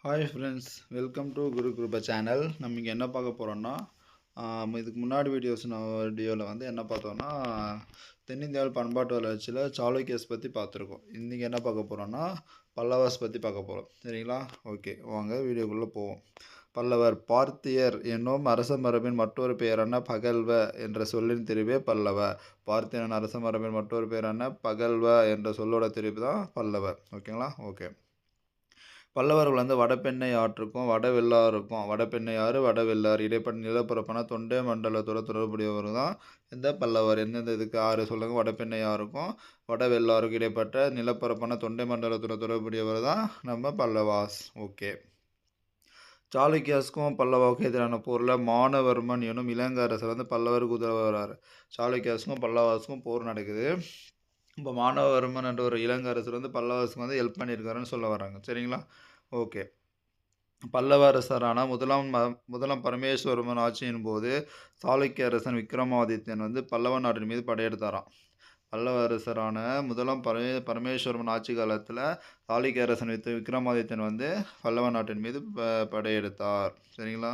Hi friends, welcome to Guru Kirupa channel. நம்ம இங்கே என்ன பார்க்க போகிறோம்னா, இதுக்கு முன்னாடி வீடியோவில் வந்து என்ன பார்த்தோம்னா, தென்னிந்தியாவில் பண்பாட்டு வளர்ச்சியில் சாளுக்கியர்ஸ் பற்றி பார்த்துருக்கோம். இன்றைக்கி என்ன பார்க்க போகிறோம்னா, பல்லவாஸ் பற்றி பார்க்க போகிறோம். சரிங்களா? ஓகே, வாங்க வீடியோக்குள்ளே போவோம். பல்லவர் பார்த்தியர் என்னும் அரச மரபின் மற்றொரு பெயரான பகல்வ என்ற சொல்லின் திரிவே பல்லவ. பார்த்தியன் அரச மரபின் மற்றொரு பெயரான பகல்வ என்ற சொல்லோட திரிவு தான் பல்லவர். ஓகேங்களா? ஓகே. பல்லவர்கள் வந்து வடபெண்ணை ஆற்றுக்கும் வடவெள்ளாருக்கும் வடபெண்ணை ஆறு வடவெள்ளாறு இடைப்பட்ட நிலப்பரப்பான தொண்டை மண்டலத்தோட தொடர்புடையவர் தான் இந்த பல்லவர். எந்தெந்த இதுக்கு ஆறு சொல்லுங்க? வடபெண்ணை ஆறுக்கும் வடவெள்ளாருக்கும் இடைப்பட்ட நிலப்பரப்பான தொண்டை மண்டலத்தோட தொடர்புடையவர் தான் நம்ம பல்லவாஸ். ஓகே. சாளுக்கியாஸ்க்கும் பல்லவாவுக்கும் எதிரான போரில் மானவர்மன் எனும் இலங்கை அரசர் வந்து பல்லவருக்கு உதவுறாரு. சாளுக்கியாஸ்க்கும் பல்லவாஸ்க்கும் போர் நடக்குது. இப்போ மானவர்மன் என்ற ஒரு இலங்கை அரசர் வந்து பல்லவாஸ்க்கு வந்து ஹெல்ப் பண்ணியிருக்காருன்னு சொல்ல வராங்க. சரிங்களா? ஓகே. பல்லவ அரசரான முதலாம் பரமேஸ்வரவர்மன் ஆட்சியின் போது சாளுக்கிய அரசன் விக்ரமாதித்யன் வந்து பல்லவ நாட்டின் மீது படையெடுத்தாராம். பல்லவ அரசரான முதலாம் பரமேஸ்வரவர்மன் ஆட்சி காலத்தில் சாளுக்கிய அரசன் விக்ரமாதித்யன் வந்து பல்லவ நாட்டின் மீது படையெடுத்தார். சரிங்களா?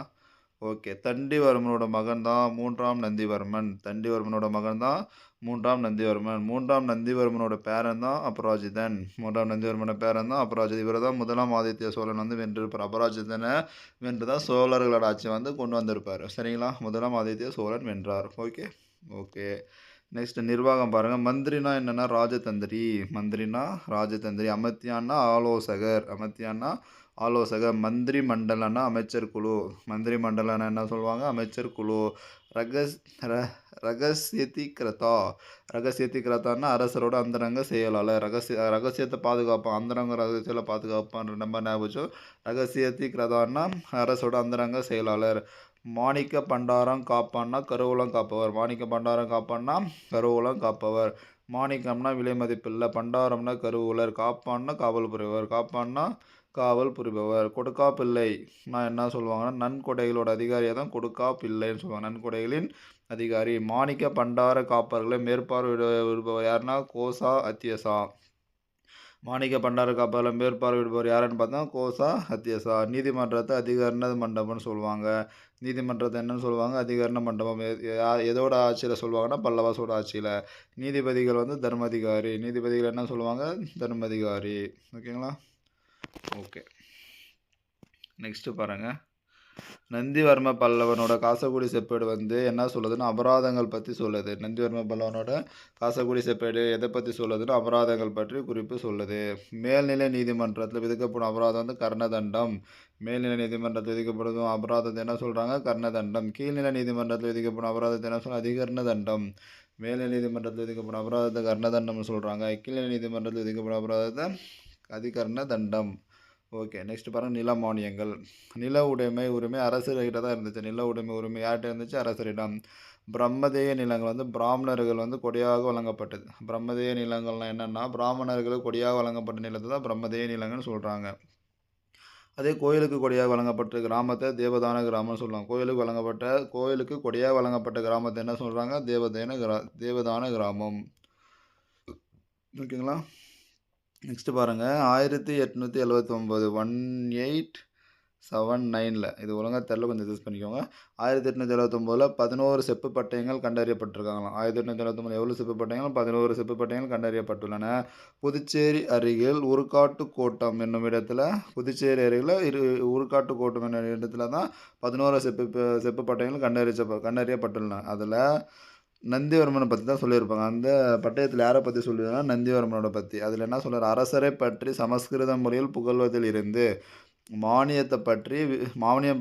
ஓகே. தண்டிவர்மனோட மகன் தான் மூன்றாம் நந்திவர்மன். தண்டிவர்மனோட மகன் தான் மூன்றாம் நந்திவர்மன். மூன்றாம் நந்திவர்மனோட பேரன் தான் அபராஜிதன். மூன்றாம் நந்திவர்மனோட பேரன் தான் அபராஜிதன். இவர் தான் முதலாம் ஆதித்ய சோழன் வந்து வென்றிருப்பார். அபராஜிதனை வென்று தான் சோழர்களோட ஆட்சி வந்து கொண்டு வந்திருப்பார். சரிங்களா? முதலாம் ஆதித்ய சோழன் வென்றார். ஓகே. ஓகே. நெக்ஸ்ட் நிர்வாகம் பாருங்கள். மந்திரினா என்னென்னா ராஜதந்திரி. மந்திரினா ராஜதந்திரி. அமத்தியான்னா ஆலோசகர். அமத்தியான்னா ஆலோசகர். மந்திரி மண்டலன்னா அமைச்சர் குழு. மந்திரி மண்டலன்னா என்ன சொல்லுவாங்க? அமைச்சர் குழு. ரகஸ் ரகசியத்திகிரதா. ரகசியத்திகிரதான்னா அரசரோட அந்தரங்க செயலாளர். ரகசியத்தை பாதுகாப்பான். அந்தரங்க ரகசியத்தில் பாதுகாப்பான்ற நம்ம ஞாபகம். ரகசியத்திகிரதான்னா அரசோட அந்தரங்க செயலாளர். மாணிக்க பண்டாரம் காப்பான்னா கருவூலம் காப்பவர். மாணிக்க பண்டாரம் காப்பான்னா கருவூலம் காப்பவர். மாணிக்கம்னா விலை மதிப்பில்லை, பண்டாரம்னா கருவூலர், காப்பான்னா காவல் புரிபவர். காப்பான்னா காவல் புரிபவர். கொடுக்கா பிள்ளை நான் என்ன சொல்லுவாங்கன்னா நன்கொடைகளோட அதிகாரியாக தான் கொடுக்கா பிள்ளைன்னு சொல்லுவாங்க. நன்கொடைகளின் அதிகாரி. மாணிக்க பண்டார காப்பர்களை மேற்பார்வையிடுபவர் யாருன்னா கோசா அத்தியசா. மாணிக்க பண்டார காப்பர்களை மேற்பார்வையிடுபவர் யாருன்னு பார்த்தா கோசா அத்தியசா. நீதிமன்றத்தை அதிகரண மண்டபம்னு சொல்லுவாங்க. நீதிமன்றத்தை என்னன்னு சொல்லுவாங்க? அதிகரண மண்டபம். எதோட ஆட்சியில் சொல்லுவாங்கன்னா பல்லவாசோட ஆட்சியில். நீதிபதிகள் வந்து தர்மதிகாரி. நீதிபதிகள் என்ன சொல்லுவாங்க? தர்மதிகாரி. ஓகேங்களா? ஓகே. நெக்ஸ்ட்டு பாருங்கள். நந்திவர்ம பல்லவனோட காசக்குடி செப்பேடு வந்து என்ன சொல்லுதுன்னா அபராதங்கள் பற்றி சொல்லுது. நந்திவர்ம பல்லவனோட காசக்குடி செப்பேடு எதை பற்றி சொல்லுதுன்னா அபராதங்கள் பற்றி குறிப்பு சொல்லுது. மேல்நிலை நீதிமன்றத்தில் விதிக்கப்படும் அபராதம் வந்து கர்ணதண்டம். மேல்நிலை நீதிமன்றத்தில் விதிக்கப்படும் அபராதத்தை என்ன சொல்கிறாங்க? கர்ணதண்டம். கீழ்நிலை நீதிமன்றத்தில் விதிக்கப்படும் அபராதத்தை என்ன சொல்ல? அதிகரண தண்டம். மேல்நிலை நீதிமன்றத்தில் விதிக்கப்படும் அபராதத்தை கர்ணதண்டம்னு சொல்கிறாங்க. கீழ்நிலை நீதிமன்றத்தில் விதிக்கப்படும் அபராதத்தை அதிகரண தண்டம். ஓகே. நெக்ஸ்ட் பாருங்கள். நில மானியங்கள். நில உரிமை அரசர்கிட்ட தான் இருந்துச்சு. நில உரிமை யார்கிட்ட இருந்துச்சு? அரசரிடம். பிரம்மதேய நிலங்கள் வந்து பிராமணர்கள் வந்து கொடியாக வழங்கப்பட்டது. பிரம்மதேய நிலங்கள்லாம் என்னென்னா பிராமணர்களுக்கு கொடியாக வழங்கப்பட்ட நிலத்தை தான் பிரம்மதேய நிலங்கள்னு சொல்கிறாங்க. அதே கோயிலுக்கு கொடியாக வழங்கப்பட்ட கிராமத்தை தேவதான கிராமம்னு சொல்லுவாங்க. கோயிலுக்கு கொடியாக வழங்கப்பட்ட கிராமத்தை என்ன சொல்கிறாங்க? தேவதான கிராமம். ஓகேங்களா? நெக்ஸ்ட்டு பாருங்கள். 1879 1879 இது ஒழுங்காக தெரில, கொஞ்சம் யூஸ் பண்ணிக்கோங்க. 1879 11 செப்பு பட்டயங்கள் கண்டறியப்பட்டிருக்காங்களாம். 1879 எவ்வளோ செப்பு பட்டயங்கள்? 11 செப்பு பட்டயங்கள் கண்டறியப்பட்டுள்ளன. புதுச்சேரி அருகில் உருக்காட்டு கோட்டம் என்னும் இடத்துல உருக்காட்டு கோட்டம் என்னும் இடத்துல தான் 11 செப்பு பட்டயங்கள் கண்டறியப்பட்டுள்ளன. அதில் நந்திவர்மனை பற்றி தான் சொல்லியிருப்பாங்க. அந்த பட்டயத்தில் யாரை பற்றி சொல்லியிருக்காங்கன்னா நந்திவர்மனோட பற்றி. அதில் என்ன சொல்கிறார்? அரசரை பற்றி சமஸ்கிருத முறையில் புகழ்வதில் இருந்து மானியம்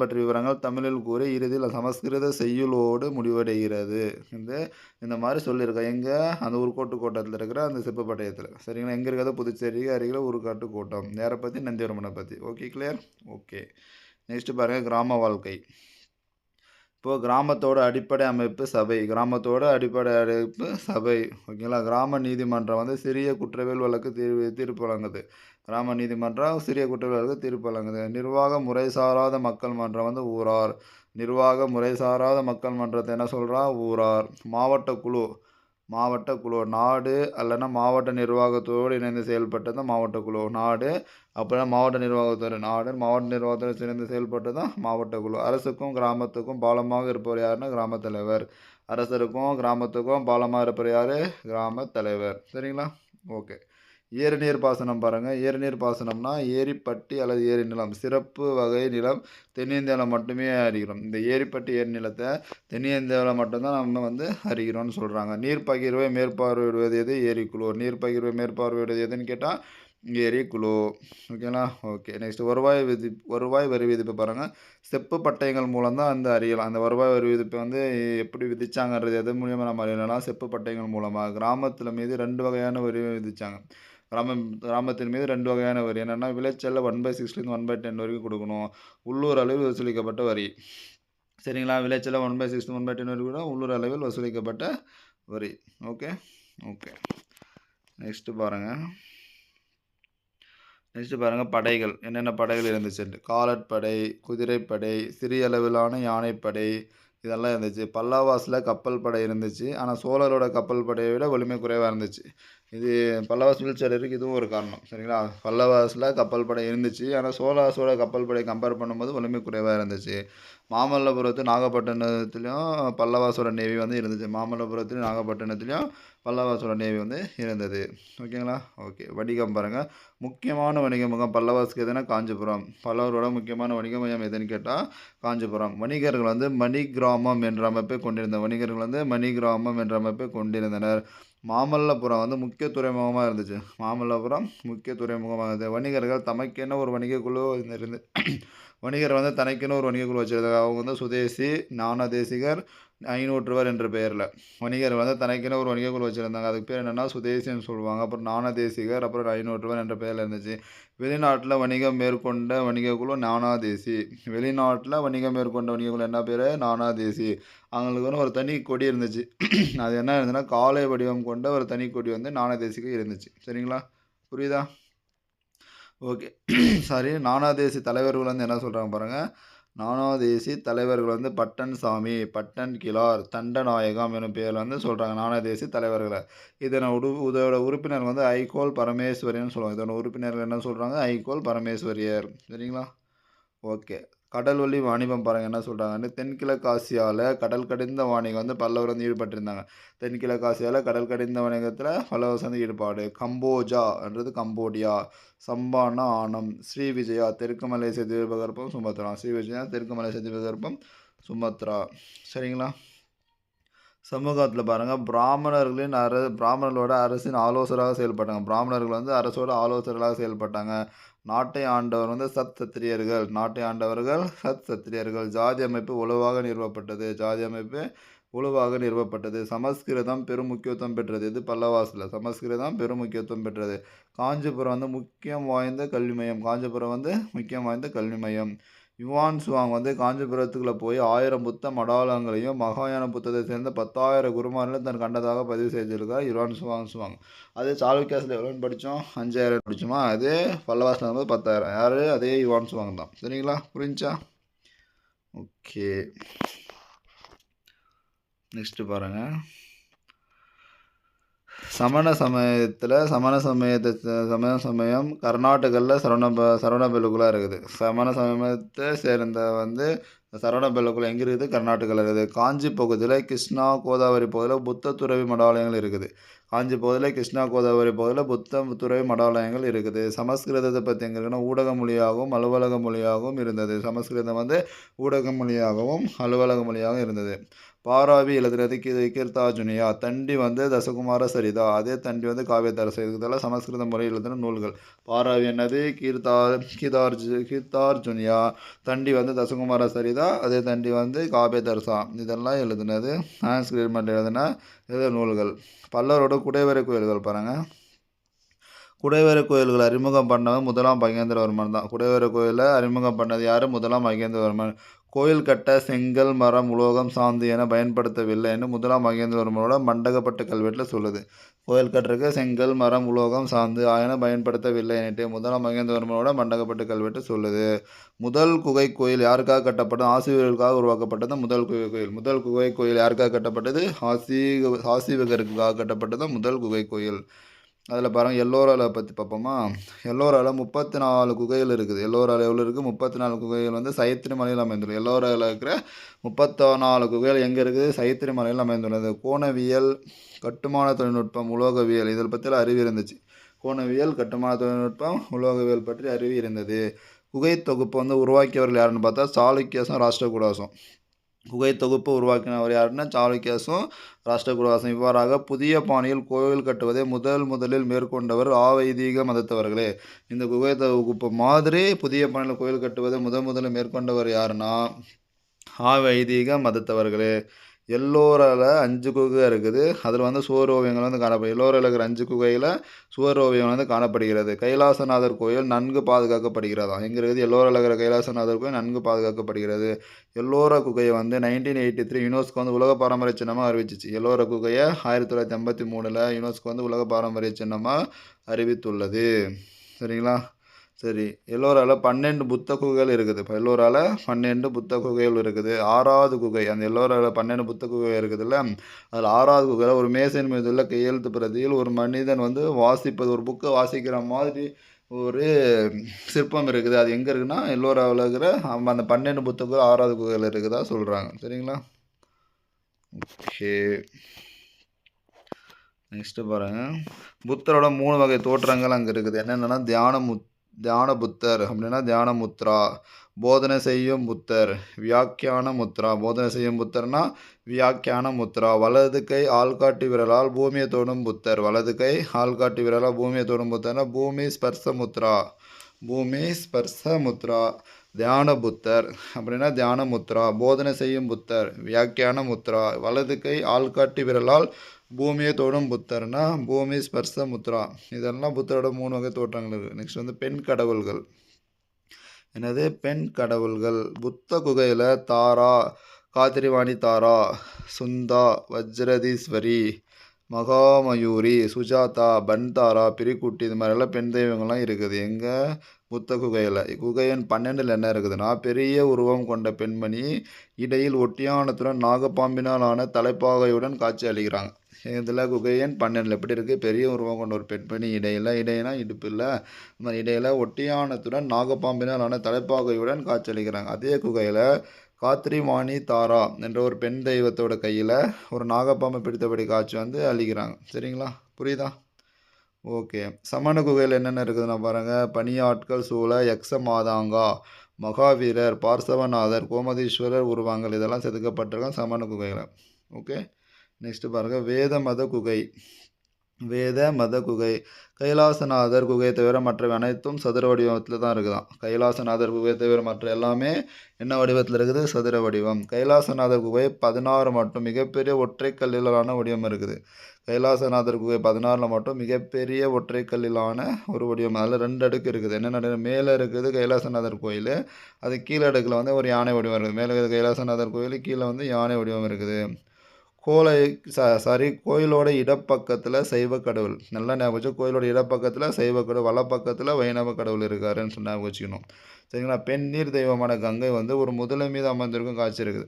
பற்றி விவரங்கள் தமிழில் கூறி இறுதியில் சமஸ்கிருத செய்யுளோடு முடிவடைகிறது. இந்த மாதிரி சொல்லியிருக்கேன். எங்கே? அந்த உருக்காட்டு கோட்டத்தில் இருக்கிற அந்த செப்பு பட்டயத்தில். சரிங்களா? எங்கே இருக்கிறது? புதுச்சேரி அருகில் உருக்காட்டு கோட்டம். யாரை பற்றி? நந்திவர்மனை பற்றி. Okay, clear? ஓகே. நெக்ஸ்ட்டு பாருங்கள். கிராம வாழ்க்கை. இப்போது கிராமத்தோட அடிப்படை அமைப்பு சபை. ஓகேங்களா? கிராம நீதிமன்றம் வந்து சிறிய குற்றவியல் வழக்கு தீர்ப்பு வழங்குது. கிராம நீதிமன்றம் சிறிய குற்றவியல் வழக்கு தீர்ப்பு வழங்குது. நிர்வாக முறைசாராத மக்கள் மன்றம் வந்து ஊரார். நிர்வாக முறைசாராத மக்கள் மன்றத்தை என்ன சொல்கிறா? ஊரார். மாவட்ட குழு. மாவட்ட குழு. நாடு அல்லனா மாவட்ட நிர்வாகத்தோடு இணைந்து செயல்பட்டது தான் மாவட்ட குழு. நாடு அப்பன்னா மாவட்ட நிர்வாகத்துறை. நாடு மாவட்ட நிர்வாகத்தோடு சேர்ந்து செயல்பட்டது தான் மாவட்ட குழு. அரசுக்கும் கிராமத்துக்கும் பாலமாக இருப்பவர் யாருன்னா கிராமத் தலைவர். அரசருக்கும் கிராமத்துக்கும் பாலமா இருப்பவர் யாரு? கிராமத் தலைவர். சரிங்களா? ஓகே. ஏரிநீர் பாசனம் பாருங்க. ஏரிநீர் பாசனம்னா ஏரிப்பட்டி அல்லது ஏரி நிலம். சிறப்பு வகை நிலம் தென்னிந்தியாவில மட்டுமே அறிகிறோம். இந்த ஏரிப்பட்டி, ஏரி நிலத்த தென்னிந்தியாவில மட்டும் தான் நம்ம வந்து அறிகிறோம்னு சொல்றாங்க. நீர் பகிர்வை மேற்பார்வையிடுவது எது? ஏரிக்குழு. நீர் பகிர்வை மேற்பார்வையிடுவது எதுன்னு கேட்டா ஏரிக்குழு. ஓகேங்களா? ஓகே. நெக்ஸ்ட் வருவாய் வரி விதிப்பு பாருங்க. செப்பு பட்டயங்கள் மூலம் தான் வந்து அறியலாம். அந்த வருவாய் வரி விதிப்ப வந்து எப்படி விதிச்சாங்கன்றது எதன் மூலியமா நம்ம அறியலாம்? செப்பு பட்டயங்கள் மூலமா. கிராமத்தில மீது 2 வகையான வரி விதிச்சாங்க. கிராமத்தின் மீது 2 வகையான வரி. என்னன்னா, விளைச்சல்ல 1/6லேருந்து 1/10 வரைக்கும் குடுக்கணும். உள்ளூர் அளவில் வசூலிக்கப்பட்ட வரி. சரிங்களா? விளைச்சல்ல 1/6 1/10 வரைக்கும் கூட உள்ளூர் அளவில் வசூலிக்கப்பட்ட வரி. ஓகே. ஓகே. நெக்ஸ்ட் பாருங்க படைகள். என்னென்ன படைகள் இருந்துச்சுன்ட்டு. காலாட்படை, குதிரைப்படை, சிறிய அளவிலான யானைப்படை இதெல்லாம் இருந்துச்சு. பல்லாவாஸ்ல கப்பல் படை இருந்துச்சு. ஆனா சோழரோட கப்பல் படையை விட வலிமை குறைவா இருந்துச்சு. இது பல்லவாஸ் வீழ்ச்சி அடையறதுக்கு இதுவும் ஒரு காரணம். சரிங்களா? பல்லவாஸ்ல கப்பல் படை இருந்துச்சு. ஆனா சோழாஸோட கப்பல் படை கம்பேர் பண்ணும்போது வலிமை குறைவா இருந்துச்சு. மாமல்லபுரத்து, நாகப்பட்டினத்திலும் பல்லவாஸோட நேவி வந்து இருந்துச்சு. மாமல்லபுரத்திலும் நாகப்பட்டினத்திலும் பல்லவாஸோட நேவி வந்து இருந்தது. ஓகேங்களா? ஓகே. வணிகம் பாருங்க. முக்கியமான வணிக முகம் பல்லவாஸ்க்கு எதுனா காஞ்சிபுரம். பல்லவரோட முக்கியமான வணிக மையம் எதுன்னு கேட்டால் காஞ்சிபுரம். வணிகர்கள் வந்து மணிகிராமம் என்ற அமைப்பை கொண்டிருந்தனர். மாமல்லபுரம் வந்து முக்கிய துறைமுகமாக இருந்துச்சு. மாமல்லபுரம் முக்கிய துறைமுகமாக இருந்தது. வணிகர்கள் தமக்கென ஒரு வணிக குழு இருந்து வணிகர் வந்து தனக்கென ஒரு வணிக குழு வச்சிருந்தாங்க. அவங்க வந்து சுதேசி, ஞானதேசிகர், ஐநூற்றுவர் என்ற பெயரில் வணிகர் வந்து தனக்கென ஒரு வணிக குழு வச்சுருந்தாங்க. அதுக்கு பேர் என்னென்னா சுதேசின்னு சொல்லுவாங்க. அப்புறம் ஞானதேசிகர், அப்புறம் ஐநூற்றுவர் என்ற பெயரில் இருந்துச்சு. வெளிநாட்டில் வணிகம் மேற்கொண்ட வணிக குழு ஞானாதேசி. வெளிநாட்டில் வணிகம் மேற்கொண்ட வணிக குழு என்ன பேர்? ஞானாதேசி. அவங்களுக்கு வந்து ஒரு தனி கொடி இருந்துச்சு. அது என்ன இருந்ததுன்னா காலை வடிவம் கொண்ட ஒரு தனி கொடி வந்து ஞானதேசிக்கு இருந்துச்சு. சரிங்களா? புரியுதா? ஓகே. சாரி. ஞானாதேசி தலைவர்கள் வந்து என்ன சொல்கிறாங்க பாருங்கள். ஞானாதேசி தலைவர்கள் வந்து பட்டன் சாமி, பட்டன் கிழார், தண்டநாயகம் எனும் பெயரில் வந்து சொல்கிறாங்க ஞானாதேசி தலைவர்களை. இதோட உறுப்பினர் வந்து ஐகோல் பரமேஸ்வரியன்னு சொல்லுவாங்க. இதோட உறுப்பினர்கள் என்ன சொல்கிறாங்க? ஐகோல் பரமேஸ்வரியர். சரிங்களா? ஓகே. கடல்வழி வாணிபம் பாருங்க என்ன சொல்கிறாங்கன்னு. தென்கிழக்கு ஆசியாவில் கடல் கடிந்த வாணிகம் வந்து பல்லவர் வந்து ஈடுபட்டிருந்தாங்க. தென்கிழக்கு ஆசியாவில் கடல் கடிந்த வணிகத்தில் பல்லவர் வந்து ஈடுபாடு. கம்போஜான்றது கம்போடியா. சம்பானா ஆனம். ஸ்ரீவிஜயா தெற்கு மலேசிய தீபகற்பம் சுமத்ரா. ஸ்ரீவிஜயா தெற்கு மலேசிய தீபகற்பம் சுமத்ரா. சரிங்களா? சமூகத்தில் பாருங்கள் பிராமணர்களோட அரசின் ஆலோசகராக செயல்பட்டாங்க. பிராமணர்கள் வந்து அரசோட ஆலோசகர்களாக செயல்பட்டாங்க. நாட்டை ஆண்டவர் வந்து சத் சத்திரியர்கள். ஜாதி அமைப்பு வலுவாக நிறுவப்பட்டது. சமஸ்கிருதம் பெரும் முக்கியத்துவம் பெற்றது. இது பல்லவாசில் சமஸ்கிருதம் பெரும் முக்கியத்துவம் பெற்றது. காஞ்சிபுரம் வந்து முக்கியம் வாய்ந்த கல்வி மையம். யுவான் சுவாங் வந்து காஞ்சிபுரத்துக்குள்ளே போய் 1000 புத்த மடாலங்களையும் மகாயான புத்தத்தை சேர்ந்த 10,000 குருமார்களையும் தன் கண்டதாக பதிவு செய்திருக்கார் யுவான் சுவாங். அதே சாளுக்கியாஸில் எவ்வளோன்னு படித்தோம்? 5000 படித்தோமா? அதே பல்லவாசில் வந்து 10,000. யார்? அதே யுவான் சுவாங் தான். சரிங்களா? புரிஞ்சா? ஓகே. நெக்ஸ்ட்டு பாருங்கள். சமண சமயம் கர்நாடகாவில் சரவணபெலகுலா இருக்குது. சமண சமயத்தை சேர்ந்த வந்து சரவணபெலகுலா எங்கே இருக்குது? கர்நாடகாவில் இருக்குது. காஞ்சி பகுதியில் கிருஷ்ணா கோதாவரி பகுதியில் புத்த துறவி மடாலயங்கள் இருக்குது. காஞ்சி பகுதியில் கிருஷ்ணா கோதாவரி பகுதியில் புத்த துறவி மடாலயங்கள் இருக்குது. சமஸ்கிருதத்தை பற்றி எங்கே இருக்குன்னா ஊடக மொழியாகவும் அலுவலக மொழியாகவும் இருந்தது. சமஸ்கிருதம் வந்து ஊடக மொழியாகவும் அலுவலக மொழியாகவும் இருந்தது. பாராவி எழுதுறது கீர்த்தார்ஜுனியா. தண்டி வந்து தசகுமார சரிதா. அதே தண்டி வந்து காவியதரசு. இதெல்லாம் சமஸ்கிருத முறை எழுதின நூல்கள். பாராவி என்னது? கீர்த்தார்ஜுனியா. தண்டி வந்து தசகுமார சரிதா. அதே தண்டி வந்து காவியதரசா. இதெல்லாம் எழுதுனது சான்ஸ்கிரிட் எழுதின நூல்கள். பல்லவரோட குடைவரை கோயில்கள் பாருங்கள். குடைவரை கோயில்களை அறிமுகம் பண்ணவன் முதலாம் மகேந்திரவர்மன் தான். குடைவரை கோயிலை அறிமுகம் பண்ணது யார்? முதலாம் மகேந்திரவர்மன். கோயில் கட்ட செங்கல், மரம், உலோகம், சாந்து என பயன்படுத்தவில்லைன்னு முதலாம் மகேந்திரவர்மனோட மண்டகப்பட்டு கல்வெட்டில் சொல்லுது. கோயில் கட்டுறதுக்கு செங்கல், மரம், உலோகம், சாந்து ஆயன பயன்படுத்தவில்லைன்னுட்டு முதலாம் மகேந்திரவர்மனோட மண்டகப்பட்டு கல்வெட்டு சொல்லுது. முதல் குகை கோயில் யாருக்காக கட்டப்பட்டது? ஆசிரியர்களுக்காக உருவாக்கப்பட்டது முதல் குகை கோயில். முதல் குகை கோயில் யாருக்காக கட்டப்பட்டது? ஆசீவகருக்காக கட்டப்பட்டது முதல் குகை கோயில். அதில் பாருங்கள் எல்லோரால பற்றி பார்ப்போமா? எல்லோரால 34 குகைகள் இருக்குது. எல்லோரால எவ்வளோ இருக்குது? 34 குகைகள் வந்து சைத்திரி மலையில் அமைந்துள்ளது. எல்லோரால இருக்கிற 34 குகைகள் எங்கே இருக்குது? சைத்திரி மலையில் அமைந்துள்ளது. கோணவியல், கட்டுமான தொழில்நுட்பம், உலோகவியல் இதில் பற்றிலாம் அறிவு இருந்துச்சு. கோணவியல், கட்டுமான தொழில்நுட்பம், உலோகவியல் பற்றி அறிவு இருந்தது. குகை தொகுப்பு வந்து உருவாக்கியவர்கள் யாருன்னு பார்த்தா சாளுக்கியசும் ராஷ்டிரகூடாசும். குகை தொகுப்பு உருவாக்கினவர் யாருன்னா சாளுக்கியசும் ராஷ்டிரகூடாசும். இவ்வாறாக புதிய பாணியில் கோவில் கட்டுவதை முதலில் மேற்கொண்டவர் ஆவைதீக மதத்தவர்களே. இந்த குகை தொகுப்பு மாதிரி புதிய பாணியில் கோவில் கட்டுவதை முதலில் மேற்கொண்டவர் யாருன்னா ஆவைதீக மதத்தவர்களே. எல்லோரால் 5 குகை இருக்குது. அதில் வந்து சுவர் ஓவியங்கள் வந்து காணப்படும். எல்லோரால் இருக்கிற 5 குகையில் சுவர் ஓவியம் வந்து காணப்படுகிறது. கைலாசநாதர் கோயில் நன்கு பாதுகாக்கப்படுகிறதா? எங்கே இருக்குது? எல்லோரால் இருக்கிற கைலாசநாதர் கோயில் நன்கு பாதுகாக்கப்படுகிறது. எல்லோரா குகையை வந்து 1983 யுனெஸ்கோ வந்து உலக பாரம்பரிய சின்னமாக அறிவிச்சிச்சு. எல்லோரா குகையை 1983 யுனெஸ்கோ வந்து உலக பாரம்பரிய சின்னமாக அறிவித்துள்ளது. சரிங்களா? சரி, எல்லோரால் 12 புத்த குகைகள் இருக்குது. இப்போ எல்லோரால் 12 புத்த குகைகள் இருக்குது. 6வது குகை, அந்த எல்லோரால் 12 புத்த குகை இருக்குதுல்ல, அதில் 6வது குகையில் ஒரு மேசையின் மீது உள்ள கையெழுத்து பிரதியில் ஒரு மனிதன் வந்து வாசிப்பது, ஒரு புக்கை வாசிக்கிற மாதிரி ஒரு சிற்பம் இருக்குது. அது எங்கே இருக்குன்னா எல்லோராவில் இருக்கிற அந்த 12 புத்த குகை 6வது குகையில் இருக்குதா சொல்கிறாங்க. சரிங்களா? ஓகே, நெக்ஸ்ட்டு பாருங்கள். புத்தரோட 3 வகை தோற்றங்கள் அங்கே இருக்குது. என்னென்னா தியான புத்தர் அப்படின்னா தியான முத்ரா, போதனை செய்யும் புத்தர், வியாக்கியான முத்ரா. போதனை செய்யும் புத்தர்னா வியாக்கியான முத்ரா. வலது கை ஆள்காட்டி விரலால் பூமியை தொடும் புத்தர். வலது கை ஆள்காட்டி விரலால் பூமியை தொடும் புத்தர்னா பூமி ஸ்பர்ச முத்ரா. பூமி ஸ்பர்ச முத்ரா. தியான புத்தர் அப்படின்னா தியான முத்ரா. போதனை செய்யும் புத்தர் வியாக்கியான முத்ரா. வலது கை ஆள்காட்டி விரலால் பூமியை தொடும் புத்தர்னா பூமி ஸ்பர்ச முத்ரா. இதெல்லாம் புத்தரோட 3 வகை தோற்றங்கள் இருக்குது. நெக்ஸ்ட் வந்து பெண் கடவுள்கள். என்னது? பெண் கடவுள்கள். புத்த குகையில் தாரா, காத்திரிவாணி தாரா, சுந்தா, வஜ்ரதீஸ்வரி, மகாமயூரி, சுஜாதா, பன்தாரா, பிரிக்குட்டி, இது மாதிரிலாம் பெண் தெய்வங்கள்லாம் இருக்குது. எங்கள் புத்த குகையில். குகையின் 12 என்ன இருக்குதுன்னா பெரிய உருவம் கொண்ட பெண்மணி இடையில் ஒட்டியானத்துடன் நாகப்பாம்பினால் ஆன தலைப்பாகையுடன் காட்சி அளிக்கிறாங்க. இதில் குகையின் 12 எப்படி இருக்குது? பெரிய உருவம் கொண்ட ஒரு பெண்மணி இடையினா இடுப்பு இல்லை, இந்த மாதிரி இடையில் ஒட்டியானத்துடன் நாகப்பாம்பினால் ஆன தலைப்பாகையுடன் காட்சி அளிக்கிறாங்க. அதே குகையில் காத்திரிவாணி தாரா என்ற ஒரு பெண் தெய்வத்தோட கையில் ஒரு நாகப்பாம்பை பிடித்தபடி காட்சி வந்து அளிக்கிறாங்க. சரிங்களா? புரியுதா? ஓகே, சமண குகையில் என்னென்ன இருக்குதுன்னா பாருங்கள். பணியாட்கள் சூழ யக்ஷ மாதாங்கா, மகாவீரர், பார்சவநாதர், கோமதீஸ்வரர் உருவங்கள் இதெல்லாம் செதுக்கப்பட்டிருக்காங்க சமண குகையில். ஓகே, நெக்ஸ்ட்டு பாருங்கள். வேத மத குகை. வேத மத குகை. கைலாசநாதர் குகை தவிர மற்றவை அனைத்தும் சதுர வடிவத்தில் தான் இருக்குதாம். கைலாசநாதர் குகை தவிர மற்ற எல்லாமே என்ன வடிவத்தில் இருக்குது? சதுர வடிவம். கைலாசநாதர் குகை 16 மட்டும் மிகப்பெரிய ஒற்றை கல்லிலான வடிவம் இருக்குது. கைலாசநாதர் குகை 16 மட்டும் மிகப்பெரிய ஒற்றை கல்லிலான ஒரு வடிவம். அதில் 2 அடுக்கு இருக்குது. என்னென்ன? மேலே இருக்குது கைலாசநாதர் கோயில், அது கீழே அடுக்கில் வந்து ஒரு யானை வடிவம் இருக்குது. மேலே இருக்குது கைலாசநாதர் கோயில், கீழே வந்து யானை வடிவம் இருக்குது. கோயிலோட இடப்பக்கத்தில் சைவ கடவுள். நல்லா ஞாபகம் வச்சு, கோயிலோட இடப்பக்கத்தில் சைவ கடவுள், வலப்பக்கத்தில் வைணவ கடவுள் இருக்காருன்னு சொன்ன ஞாபகம் வச்சுக்கணும். சரிங்களா? பெண் நீர் தெய்வமான கங்கை வந்து ஒரு முதலை மீது அமர்ந்திருக்கும் காட்சி இருக்குது.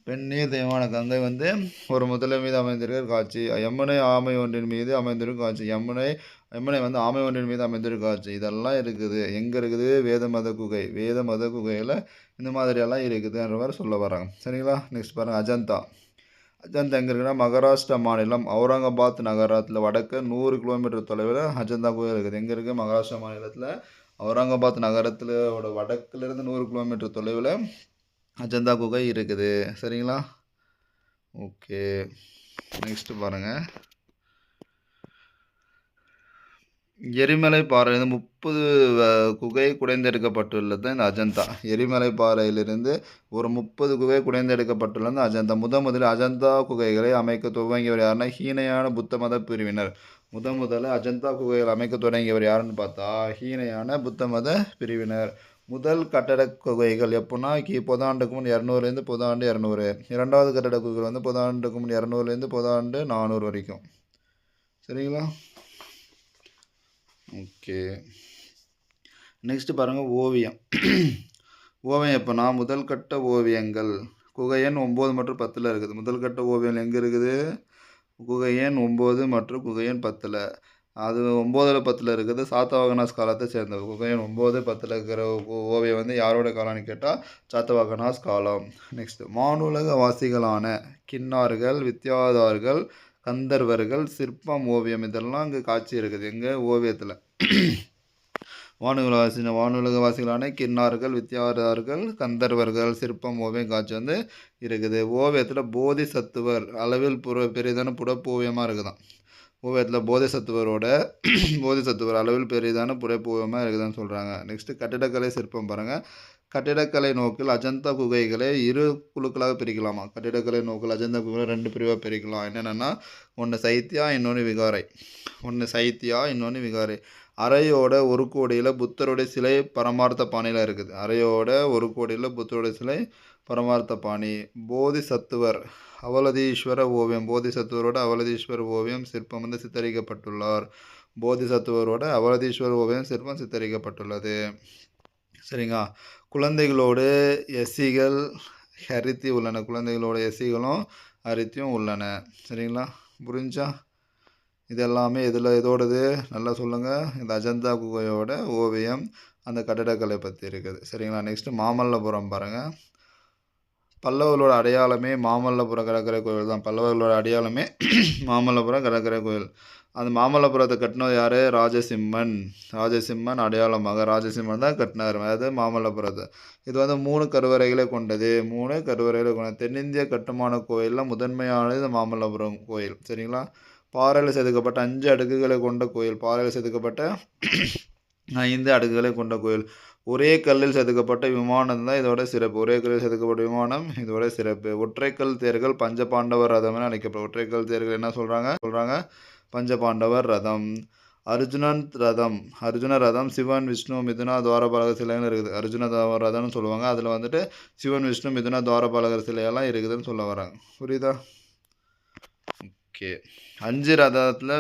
பெண் நீர் தெய்வமான கங்கை வந்து ஒரு முதலை மீது அமைந்திருக்கிற காட்சி. யமுனை ஆமை ஒன்றின் மீது அமைந்திருக்கும் காட்சி. யமுனை வந்து ஆமை ஒன்றின் மீது அமைந்திருக்கும் காட்சி. இதெல்லாம் இருக்குது. எங்கே இருக்குது? வேத மத குகை. வேத மத குகையில் இந்த மாதிரியெல்லாம் இருக்குதுன்ற மாதிரி சொல்ல வராங்க. சரிங்களா? நெக்ஸ்ட் பாருங்கள். அஜந்தா. அஜந்தா எங்கே இருக்குன்னா மகாராஷ்டிரா மாநிலம் அவுரங்காபாத் நகரத்தில் வடக்கு 100 கிலோமீட்டர் தொலைவில் அஜந்தா கோயில் இருக்குது. எங்கே இருக்குது? மகாராஷ்டிரா மாநிலத்தில் அவுரங்காபாத் நகரத்தில் வடக்குலேருந்து 100 கிலோமீட்டர் தொலைவில் அஜந்தா குகை இருக்குது. சரிங்களா? ஓகே, நெக்ஸ்ட்டு பாருங்கள். எரிமலை பாறையிலிருந்து 30 குகை குடைந்தெடுக்கப்பட்டுள்ளது இந்த அஜந்தா. எரிமலை பாறையிலிருந்து ஒரு 30 குகை குடைந்தெடுக்கப்பட்டுள்ளது அஜந்தா. முதலில் அஜந்தா குகைகளை அமைக்க துவங்கியவர் யாருன்னா ஹீனயான புத்த மத பிரிவினர். முதல்ல அஜந்தா குகைகள் அமைக்க தொடங்கியவர் யாருன்னு பார்த்தா ஹீனயான புத்த மத பிரிவினர். முதல் கட்டடக் குகைகள் எப்போன்னா பொதாண்டுக்கு முன் 200லேருந்து பொதாண்டு 200. இரண்டாவது கட்டடக் குகைகள் வந்து பொதாண்டுக்கு முன் 200லேருந்து பொதாண்டு 400 வரைக்கும். சரிங்களா? ஓகே. நெக்ஸ்ட் பாருங்கள் ஓவியம். ஓவியம் எப்போனா முதல் கட்ட ஓவியங்கள் குகை எண் 9 மற்றும் 10ல் இருக்குது. முதல் கட்ட ஓவியம் எங்கே இருக்குது? குகை எண் 9 மற்றும் குகை எண் 10ல். அது 9ல் 10ல் இருக்குது சாத்தவாகனாஸ் காலத்தை சேர்ந்தது. குகை எண் 9 10ல் இருக்கிற ஓவியம் வந்து யாரோட காலம்னு கேட்டால் சாத்தவாகனாஸ் காலம். நெக்ஸ்ட் வானுலக வாசிகளான கின்னார்கள், வித்யாதார்கள், கந்தர்வர்கள், சிற்பம், ஓவியம் இதெல்லாம் இங்கே காட்சி இருக்குது எங்கள் ஓவியத்தில். வானுலகவாசிகளான கின்னார்கள், வித்யாதார்கள், கந்தர்வர்கள், சிற்பம், ஓவியம் காட்சி வந்து இருக்குது. ஓவியத்தில் போதிசத்துவர் அளவில் பெரிதான புடப்பு ஓவியமாக இருக்குதான். ஓவியத்தில் போதிசத்துவர் அளவில் பெரிதான புடப்பு ஓவியமாக இருக்குதுன்னு சொல்கிறாங்க. நெக்ஸ்ட்டு கட்டிடக்கலை சிற்பம் பாருங்கள். கட்டிடக்கலை நோக்கில் அஜந்தா குகைகளை 2 குழுக்களாக பிரிக்கலாமா? கட்டிடக்கலை நோக்கில் அஜந்தா குகைகளை 2 பிரிவாக பிரிக்கலாம். என்னென்னா ஒன்று சைத்தியா, இன்னொன்று விகாரை. அறையோட ஒரு கோடியில் புத்தருடைய சிலை பரமார்த்த பாணியில் இருக்குது. அறையோட ஒரு கோடியில் புத்தருடைய சிலை பரமார்த்த பாணி. போதிசத்துவர் அவலதீஸ்வர ஓவியம். போதிசத்துவரோட அவலதீஸ்வர ஓவியம் சிற்பம் வந்து சித்தரிக்கப்பட்டுள்ளார். போதிசத்துவரோட அவலதீஸ்வர ஓவியம் சிற்பம் சித்தரிக்கப்பட்டுள்ளது. சரிங்களா? குழந்தைகளோடு எஸ்சிகள் ஹரித்தி உள்ளன. குழந்தைகளோட எஸ்சிகளும் ஹரித்தியும் உள்ளன. சரிங்களா? புரிஞ்சா? இது எல்லாமே இதோடது நல்லா சொல்லுங்கள். இந்த அஜந்தா குகையோட ஓவியம் அந்த கட்டடக்கலை பற்றி இருக்குது. சரிங்களா? நெக்ஸ்ட்டு மாமல்லபுரம் பாருங்கள். பல்லவர்களோட அடையாளமே மாமல்லபுரம் கடற்கரை கோயில் தான். பல்லவர்களோட அடையாளமே மாமல்லபுரம் கடற்கரை கோயில். அந்த மாமல்லபுரத்தை கட்டினது யார்? ராஜசிம்மன் அடையாளமாக ராஜசிம்மன் தான் கட்டினார். அதாவது மாமல்லபுரத்தை. இது வந்து 3 கருவறைகளை கொண்டது. தென்னிந்திய கட்டுமான கோயிலில் முதன்மையானது இந்த மாமல்லபுரம் கோயில். சரிங்களா? பாறையில் செதுக்கப்பட்ட 5 அடுக்குகளை கொண்ட கோயில். 5 அடுக்குகளை கொண்ட கோயில். ஒரே கல்லில் செதுக்கப்பட்ட விமானம் தான் இதோட சிறப்பு. ஒற்றைக்கல் தேர்கள் பஞ்சபாண்டவர் ரதம் என அழைக்கப்படும். ஒற்றைக்கல் தேர்கள் என்ன சொல்கிறாங்க? பஞ்சபாண்டவர் ரதம். அர்ஜுன ரதம் சிவன், விஷ்ணு, மிதுனா, துவாரபாலகர் சிலைகள் இருக்குது. அர்ஜுன ரதம்னு சொல்லுவாங்க. அதில் வந்துட்டு சிவன், விஷ்ணு, மிதுனா, துவாரபாலகர் சிலையெல்லாம் இருக்குதுன்னு சொல்ல வராங்க. புரியுதா? ஓகே. 5 ரதத்தில்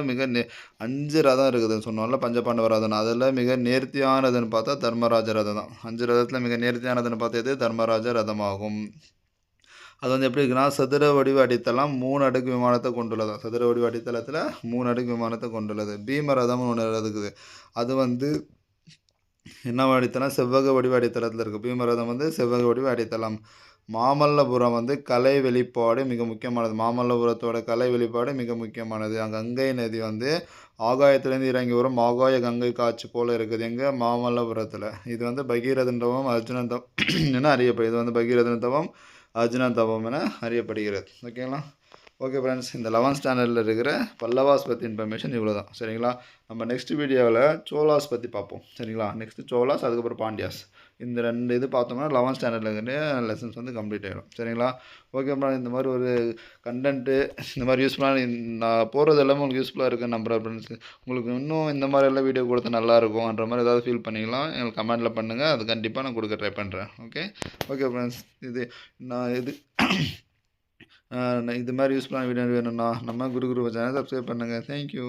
5 ரதம் இருக்குதுன்னு சொன்னோம்ல பஞ்சபாண்டவர் ரதம். அதில் மிக நேர்த்தியானதுன்னு பார்த்தா தர்மராஜ ரதம் தான். 5 ரதத்தில் மிக நேர்த்தியானதுன்னு பார்த்தது தர்மராஜ ரதமாகும். அது வந்து எப்படி இருக்குன்னா சதுர வடிவ அடித்தளம் 3 அடுக்கு விமானத்தை கொண்டுள்ளது. சதுர வடிவ அடித்தளத்தில் 3 அடுக்கு விமானத்தை கொண்டுள்ளது. பீம ரதம்னு ஒன்று இருக்குது. அது வந்து என்ன அடித்தளம்? செவ்வக வடிவ அடித்தளத்தில் இருக்குது. பீமரதம் வந்து செவ்வக வடிவ அடித்தளம். மாமல்லபுரம் வந்து கலை வெளிப்பாடு மிக முக்கியமானது. மாமல்லபுரத்தோட கலை வெளிப்பாடு மிக முக்கியமானது. கங்கை நதி வந்து ஆகாயத்திலேருந்து இறங்கி வரும் ஆகாய கங்கை காட்சி போல் இருக்குது எங்கள் மாமல்லபுரத்தில். இது வந்து பகீரதன் தவம் அர்ஜுனன் தவம் என அறியப்படுது. இது வந்து பகீரதன் தவம் அர்ஜுனன் தவம் என அறியப்படுகிறது. ஓகேங்களா? ஓகே ஃப்ரெண்ட்ஸ், இந்த 11th ஸ்டாண்டர்டில் இருக்கிற பல்லவாஸ் பற்றி இன்ஃபர்மேஷன் இவ்வளோ தான். சரிங்களா? நம்ம நெக்ஸ்ட் வீடியோவில் சோலாஸ் பற்றி பார்ப்போம். சரிங்களா? நெக்ஸ்ட்டு சோலாஸ், அதுக்கப்புறம் பாண்டியாஸ். இந்த 2 இது பார்த்தோம்னா 11th ஸ்டாண்டர்டில் இருக்கிற லெசன்ஸ் வந்து கம்ப்ளீட் ஆகிடும். சரிங்களா? ஓகே அப்புறம் இந்த மாதிரி ஒரு கண்டென்ட்டு இந்த மாதிரி யூஸ்ஃபுல்லான நான் போகிறது எல்லாமே உங்களுக்கு யூஸ்ஃபுல்லாக இருக்குன்னு நம்புகிறேன் ஃப்ரெண்ட்ஸ். உங்களுக்கு இன்னும் இந்த மாதிரி எல்லாம் வீடியோ கொடுத்தா நல்லாயிருக்கும்ன்ற மாதிரி ஏதாவது ஃபீல் பண்ணிக்கலாம் எங்களுக்கு கமெண்ட்டில் பண்ணுங்கள். அது கண்டிப்பாக நான் கொடுக்க ட்ரை பண்ணுறேன். ஓகே ஃப்ரெண்ட்ஸ், இது மாதிரி யூஸ்ஃபுல்லான வீடியோ வேணும்னா நம்ம குரு சேனல் சப்ஸ்கிரைப் பண்ணுங்கள். தேங்க்யூ.